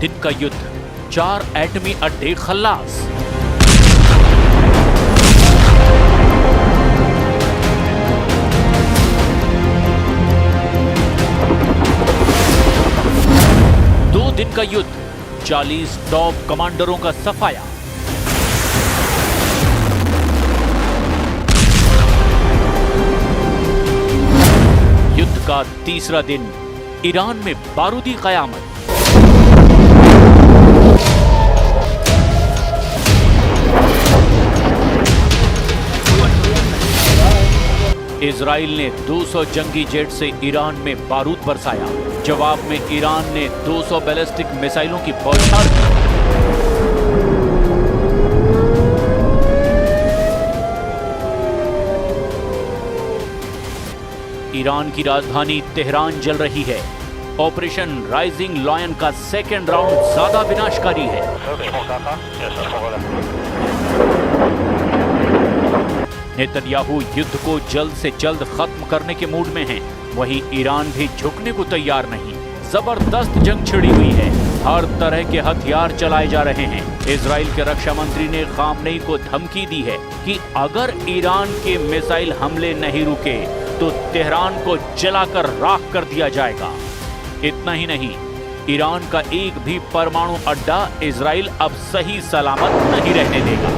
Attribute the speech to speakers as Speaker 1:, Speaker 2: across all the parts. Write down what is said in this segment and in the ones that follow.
Speaker 1: दिन का युद्ध, 4 एटमी अड्डे खल्लास। दो दिन का युद्ध, 40 टॉप कमांडरों का सफाया। युद्ध का तीसरा दिन, ईरान में बारूदी कयामत। इजराइल ने 200 जंगी जेट से ईरान में बारूद बरसाया। जवाब में ईरान ने 200 बैलिस्टिक मिसाइलों की बौछार की। ईरान की राजधानी तेहरान जल रही है। ऑपरेशन राइजिंग लॉयन का सेकेंड राउंड ज्यादा विनाशकारी है। नेतन्याहू युद्ध को जल्द से जल्द खत्म करने के मूड में हैं। वहीं ईरान भी झुकने को तैयार नहीं। जबरदस्त जंग छिड़ी हुई है। हर तरह के हथियार चलाए जा रहे हैं। इजराइल के रक्षा मंत्री ने खामनेई को धमकी दी है कि अगर ईरान के मिसाइल हमले नहीं रुके तो तेहरान को जलाकर राख कर दिया जाएगा। इतना ही नहीं, ईरान का एक भी परमाणु अड्डा इजराइल अब सही सलामत नहीं रहने देगा।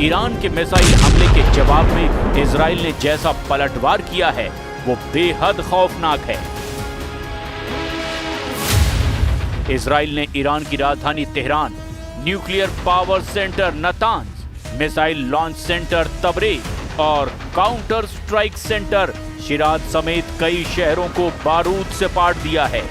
Speaker 1: ईरान के मिसाइल हमले के जवाब में इजराइल ने जैसा पलटवार किया है वो बेहद खौफनाक है। इजराइल ने ईरान की राजधानी Tehran, nuclear power center Natanz, missile launch center Tabriz और काउंटर स्ट्राइक सेंटर शिराज समेत कई शहरों को बारूद से पाट दिया है।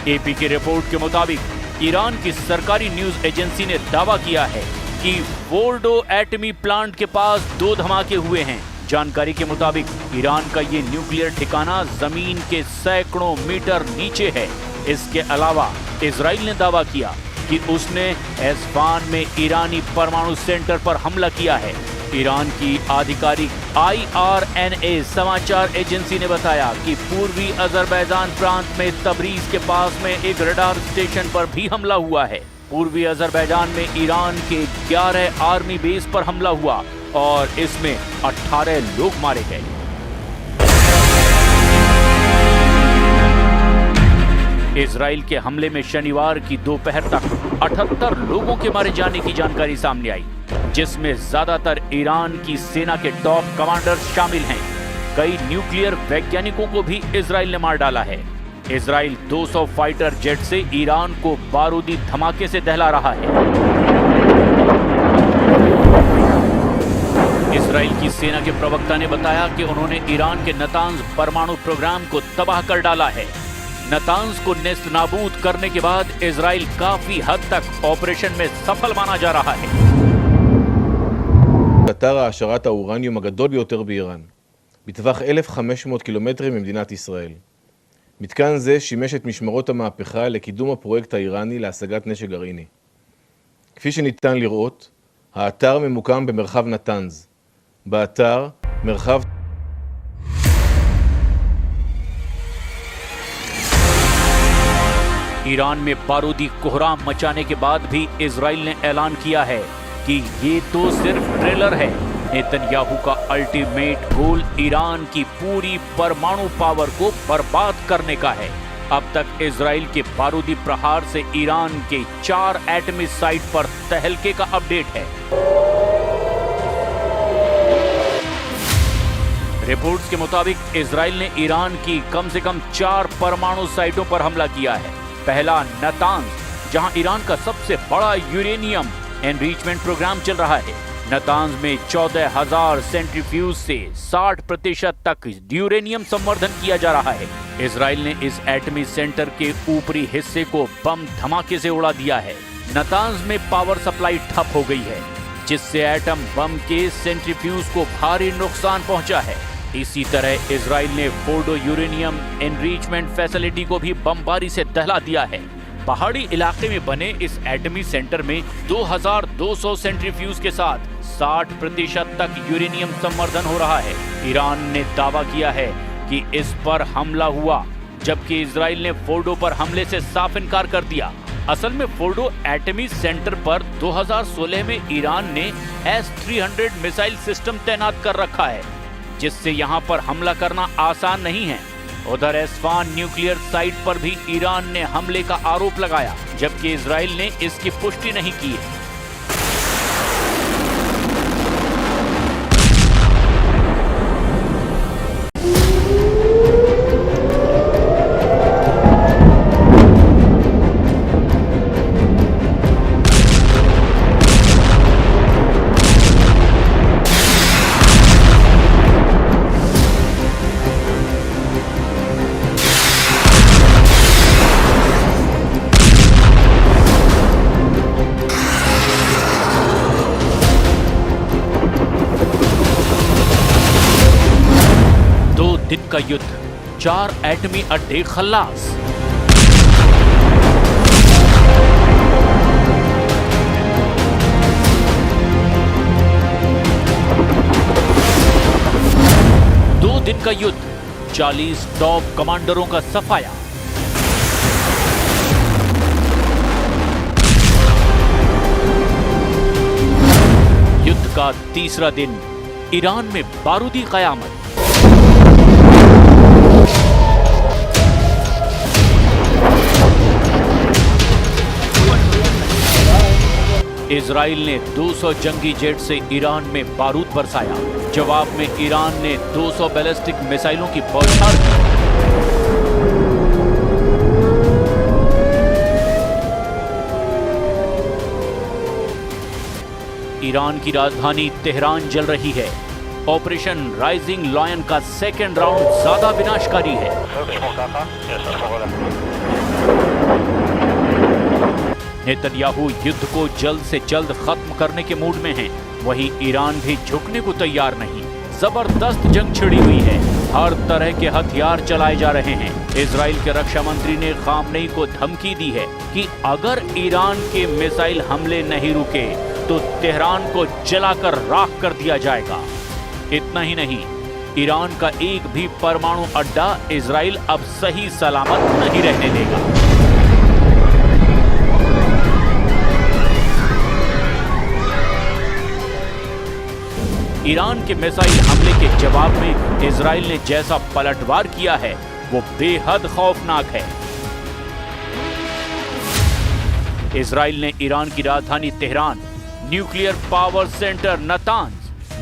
Speaker 1: एपी की रिपोर्ट के मुताबिक ईरान की सरकारी न्यूज एजेंसी ने दावा किया है कि फोर्डो एटमी प्लांट के पास 2 धमाके हुए हैं। जानकारी के मुताबिक ईरान का ये न्यूक्लियर ठिकाना जमीन के सैकड़ों मीटर नीचे है। इसके अलावा इजराइल ने दावा किया कि उसने एस्फान में ईरानी परमाणु सेंटर पर हमला किया है। ईरान की आधिकारिक IRNA समाचार एजेंसी ने बताया कि पूर्वी अजरबैजान प्रांत में तबरीज के पास में एक रडार स्टेशन पर भी हमला हुआ है। पूर्वी अजरबैजान में ईरान के 11 आर्मी बेस पर हमला हुआ और इसमें 18 लोग मारे गए। इजराइल के हमले में शनिवार की दोपहर तक 78 लोगों के मारे जाने की जानकारी सामने आई, जिसमें ज्यादातर ईरान की सेना के टॉप कमांडर्स शामिल हैं। कई न्यूक्लियर वैज्ञानिकों को भी इजराइल ने मार डाला है। इजराइल 200 फाइटर जेट से ईरान को बारूदी धमाके से दहला रहा है। इजराइल की सेना के प्रवक्ता ने बताया कि उन्होंने ईरान के नतांज परमाणु प्रोग्राम को तबाह कर डाला है। नतांज को नेस्त नाबूद करने के बाद इजराइल काफी हद तक ऑपरेशन में सफल माना जा रहा है।
Speaker 2: אתר העשרת האורניום הגדול ביותר באיראן, בטווח 1,500 קילומטרים ממדינת ישראל. מתקן זה שימש את משמרות המהפכה לקידום הפרויקט האיראני להשגת נשק גרעיני. כפי שניתן לראות, האתר ממוקם במרחב נתנז. באתר מרחב
Speaker 1: ईरान में बारूदी कोहराम मचाने के बाद भी इजराइल ने ऐलान किया है कि ये तो सिर्फ ट्रेलर है। नेतन्याहू का अल्टीमेट गोल ईरान की पूरी परमाणु पावर को बर्बाद करने का है। अब तक इजराइल के बारूदी प्रहार से ईरान के 4 एटमी साइट पर तहलके का अपडेट है। रिपोर्ट्स के मुताबिक इजराइल ने ईरान की कम से कम 4 परमाणु साइटों पर हमला किया है। पहला नतांज, जहां ईरान का सबसे बड़ा यूरेनियम एनरिचमेंट प्रोग्राम चल रहा है। नतांज में 14,000 सेंट्रीफ्यूज से 60% तक यूरेनियम संवर्धन किया जा रहा है। इजराइल ने इस एटमी सेंटर के ऊपरी हिस्से को बम धमाके से उड़ा दिया है। नतांज में पावर सप्लाई ठप हो गई है, जिससे एटम बम के सेंट्रीफ्यूज को भारी नुकसान पहुंचा है। इसी तरह इजराइल ने फोर्डो यूरेनियम एनरिचमेंट फैसिलिटी को भी बमबारी से दहला दिया है। पहाड़ी इलाके में बने इस एटमी सेंटर में 2200 सेंट्रीफ्यूज के साथ 60% तक यूरेनियम संवर्धन हो रहा है। ईरान ने दावा किया है कि इस पर हमला हुआ, जबकि इजराइल ने फोर्डो पर हमले से साफ इनकार कर दिया। असल में फोर्डो एटमी सेंटर पर 2016 में ईरान ने S-300 मिसाइल सिस्टम तैनात कर रखा है, जिससे यहां पर हमला करना आसान नहीं है। उधर एस्फान न्यूक्लियर साइट पर भी ईरान ने हमले का आरोप लगाया, जबकि इजराइल ने इसकी पुष्टि नहीं की है। दिन का युद्ध, 4 एटमी अड्डे खल्लास। दो दिन का युद्ध, 40 टॉप कमांडरों का सफाया। युद्ध का तीसरा दिन, ईरान में बारूदी कयामत। इजराइल ने 200 जंगी जेट से ईरान में बारूद बरसाया। जवाब में ईरान ने 200 बैलिस्टिक मिसाइलों की बौछार की। ईरान की राजधानी तेहरान जल रही है। ऑपरेशन राइजिंग लायन का सेकेंड राउंड ज्यादा विनाशकारी है। नेतन्याहू युद्ध को जल्द से जल्द खत्म करने के मूड में हैं। वहीं ईरान भी झुकने को तैयार नहीं। जबरदस्त जंग छिड़ी हुई है। हर तरह के हथियार चलाए जा रहे हैं। इजराइल के रक्षा मंत्री ने खामनेई को धमकी दी है कि अगर ईरान के मिसाइल हमले नहीं रुके तो तेहरान को जलाकर राख कर दिया जाएगा। इतना ही नहीं, ईरान का एक भी परमाणु अड्डा इजराइल अब सही सलामत नहीं रहने देगा। ईरान के मिसाइल हमले के जवाब में इजराइल ने जैसा पलटवार किया है वो बेहद खौफनाक है। इजराइल ने ईरान की राजधानी Tehran, nuclear power center Natanz,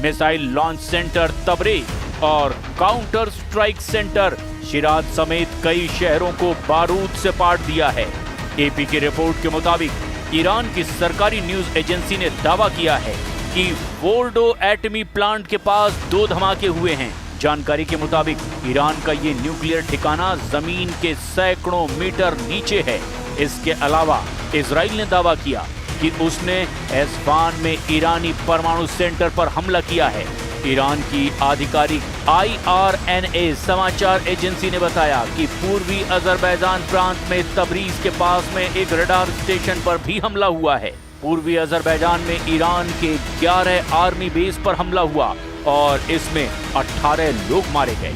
Speaker 1: missile launch center Tabriz और काउंटर स्ट्राइक सेंटर शिराज समेत कई शहरों को बारूद से पाट दिया है। एपी की रिपोर्ट के मुताबिक ईरान की सरकारी न्यूज एजेंसी ने दावा किया है कि फोर्डो एटमी प्लांट के पास 2 धमाके हुए हैं। जानकारी के मुताबिक ईरान का ये न्यूक्लियर ठिकाना जमीन के सैकड़ों मीटर नीचे है। इसके अलावा इजराइल ने दावा किया कि उसने एस्फान में ईरानी परमाणु सेंटर पर हमला किया है। ईरान की आधिकारिक IRNA समाचार एजेंसी ने बताया कि पूर्वी अजरबैजान प्रांत में तबरीज के पास में एक रडार स्टेशन पर भी हमला हुआ है। पूर्वी अजरबैजान में ईरान के 11 आर्मी बेस पर हमला हुआ और इसमें 18 लोग मारे गए।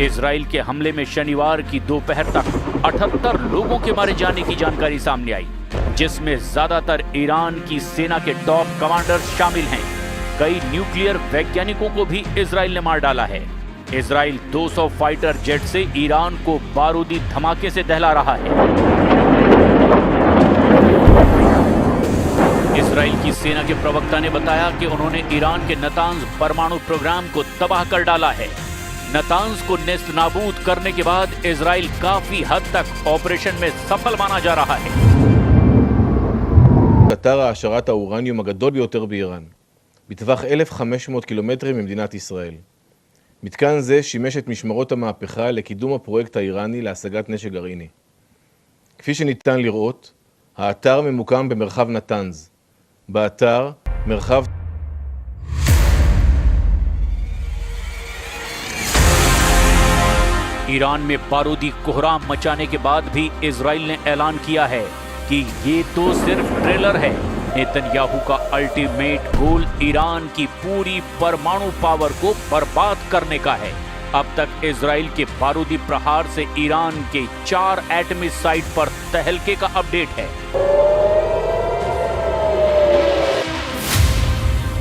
Speaker 1: इजराइल के हमले में शनिवार की दोपहर तक 78 लोगों के मारे जाने की जानकारी सामने आई, जिसमें ज्यादातर ईरान की सेना के टॉप कमांडर्स शामिल हैं। कई न्यूक्लियर वैज्ञानिकों को भी इजराइल ने मार डाला है। इजराइल 200 फाइटर जेट से ईरान को बारूदी धमाके से दहला रहा है। इजराइल की सेना के प्रवक्ता ने बताया कि उन्होंने ईरान के नतांज परमाणु प्रोग्राम को तबाह कर डाला है। नतांज को नेस्त नाबूद करने के बाद इजराइल काफी हद तक ऑपरेशन में सफल माना जा रहा है।
Speaker 2: אתר העשרת האורניום הגדול ביותר באיראן, בטווח 1,500 קילומטרים ממדינת ישראל. מתקן זה שימש את משמרות המהפכה לקידום הפרויקט האיראני להשגת נשק גרעיני. כפי שניתן לראות, האתר ממוקם במרחב נתנז. באתר מרחב
Speaker 1: ईरान में बारूदी कोहराम मचाने के बाद भी इजराइल ने ऐलान किया है कि ये तो सिर्फ ट्रेलर है। नेतन्याहू का अल्टीमेट गोल ईरान की पूरी परमाणु पावर को बर्बाद करने का है। अब तक इजराइल के बारूदी प्रहार से ईरान के 4 एटमी साइट पर तहलके का अपडेट है।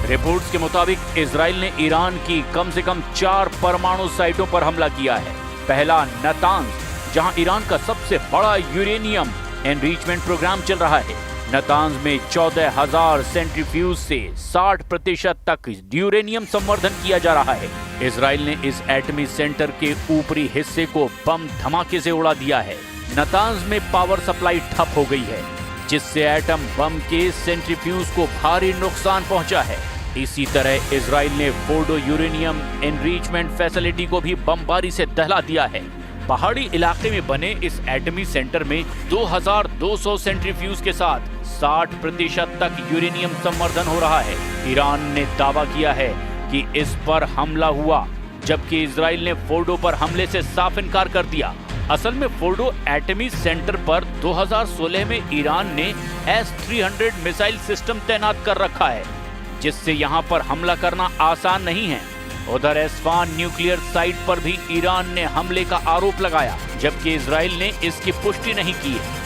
Speaker 1: रिपोर्ट्स के मुताबिक इजराइल ने ईरान की कम से कम 4 परमाणु साइटों पर हमला किया है। पहला नतांज, जहां ईरान का सबसे बड़ा यूरेनियम एनरिचमेंट प्रोग्राम चल रहा है। नतांज में 14,000 सेंट्रीफ्यूज से 60% तक यूरेनियम संवर्धन किया जा रहा है। इजराइल ने इस एटमी सेंटर के ऊपरी हिस्से को बम धमाके से उड़ा दिया है। नतांज में पावर सप्लाई ठप हो गई है, जिससे एटम बम के सेंट्रीफ्यूज को भारी नुकसान पहुंचा है। इसी तरह इजराइल ने फोर्डो यूरेनियम एनरिचमेंट फैसिलिटी को भी बमबारी से दहला दिया है। पहाड़ी इलाके में बने इस एटमी सेंटर में 2200 सेंट्रीफ्यूज के साथ 60% तक यूरेनियम संवर्धन हो रहा है। ईरान ने दावा किया है कि इस पर हमला हुआ, जबकि इजराइल ने फोर्डो पर हमले से साफ इनकार कर दिया। असल में फोर्डो एटमी सेंटर पर 2016 में ईरान ने S-300 मिसाइल सिस्टम तैनात कर रखा है, जिससे यहां पर हमला करना आसान नहीं है। उधर एस्फान न्यूक्लियर साइट पर भी ईरान ने हमले का आरोप लगाया, जबकि इजराइल ने इसकी पुष्टि नहीं की है।